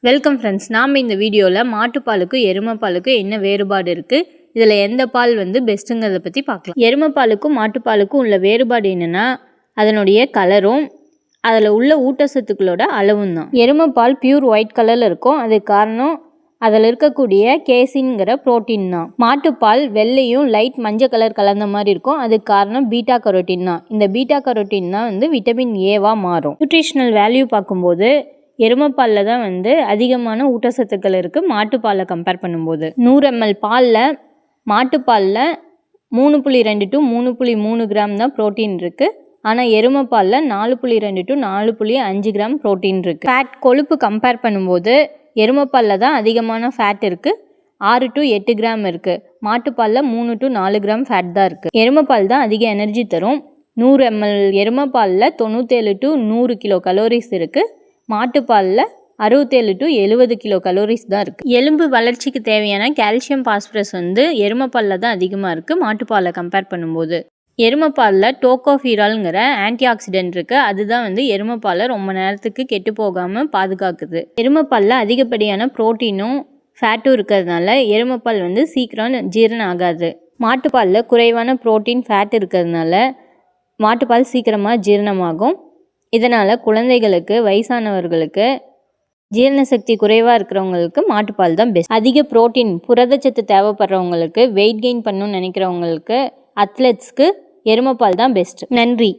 Welcome friends. நாம் இந்த வீடியோவில் மாட்டுப்பாலுக்கும் எருமைப்பாலுக்கும் என்ன வேறுபாடு இருக்குது, இதில் எந்த பால் பெஸ்ட்டுங்கிறத பற்றி பார்க்கலாம். எருமைப்பாலுக்கும் மாட்டுப்பாலுக்கும் உள்ள வேறுபாடு என்னென்னா அதனுடைய கலரும் அதில் உள்ள ஊட்டச்சத்துக்களோட அளவும் தான். எருமைப்பால் பியூர் ஒயிட் கலரில் இருக்கும். அதுக்கு காரணம் அதில் இருக்கக்கூடிய கேசின்கிற ப்ரோட்டீன் தான். மாட்டுப்பால் வெள்ளையும் லைட் மஞ்சள் கலர் கலந்த மாதிரி இருக்கும். அதுக்கு காரணம் பீட்டா கரோட்டின் தான். இந்த பீட்டா கரோட்டின் தான் விட்டமின் ஏவாக மாறும். நியூட்ரிஷனல் வேல்யூ பார்க்கும்போது எருமைப்பாலில் தான் அதிகமான ஊட்டச்சத்துக்கள் இருக்குது மாட்டுப்பாலை கம்பேர் பண்ணும்போது. 100 ml பாலில் மாட்டுப்பாலில் 3.2 to 3.3 கிராம் தான் ப்ரோட்டீன் இருக்குது. ஆனால் எருமைப்பாலில் 4.2 to 4.5 கிராம் ப்ரோட்டீன் இருக்குது. ஃபேட் கொழுப்பு கம்பேர் பண்ணும்போது எருமைப்பாலில் தான் அதிகமான ஃபேட் இருக்குது. 6 to 8 கிராம் இருக்குது. மாட்டுப்பாலில் 3 to 4 கிராம் ஃபேட் தான் இருக்குது. எருமைப்பால் தான் அதிக எனர்ஜி தரும். 100 ml எருமைப்பாலில் 97 to 100 கிலோ கலோரிஸ் இருக்குது. மாட்டுப்பாலில் 67 to 70 கிலோ கலோரிஸ் தான் இருக்குது. எலும்பு வளர்ச்சிக்கு தேவையான கால்சியம் பாஸ்பரஸ் எருமைப்பாலில் தான் அதிகமாக இருக்குது மாட்டுப்பாலை கம்பேர் பண்ணும்போது. எருமைப்பாலில் டோகோஃபிரால்ங்கிற ஆன்டி ஆக்சிடென்ட் இருக்குது. அதுதான் எருமைப்பாலை ரொம்ப நேரத்துக்கு கெட்டு போகாமல் பாதுகாக்குது. எருமைப்பாலில் அதிகப்படியான ப்ரோட்டீனும் ஃபேட்டும் இருக்கிறதுனால எருமைப்பால் சீக்கிரம் ஜீரணம் ஆகாது. மாட்டுப்பாலில் குறைவான ப்ரோட்டீன் ஃபேட் இருக்கிறதுனால மாட்டுப்பால் சீக்கிரமாக ஜீரணமாகும். இதனால் குழந்தைகளுக்கு, வயசானவர்களுக்கு, ஜீரண சக்தி குறைவாக இருக்கிறவங்களுக்கு மாட்டுப்பால் தான் பெஸ்ட். அதிக ப்ரோட்டீன் புரதச்சத்து தேவைப்படுறவங்களுக்கு, வெயிட் கெயின் பண்ணணும்னு நினைக்கிறவங்களுக்கு, அத்லெட்ஸ்க்கு எருமைப்பால் தான் பெஸ்ட். நன்றி.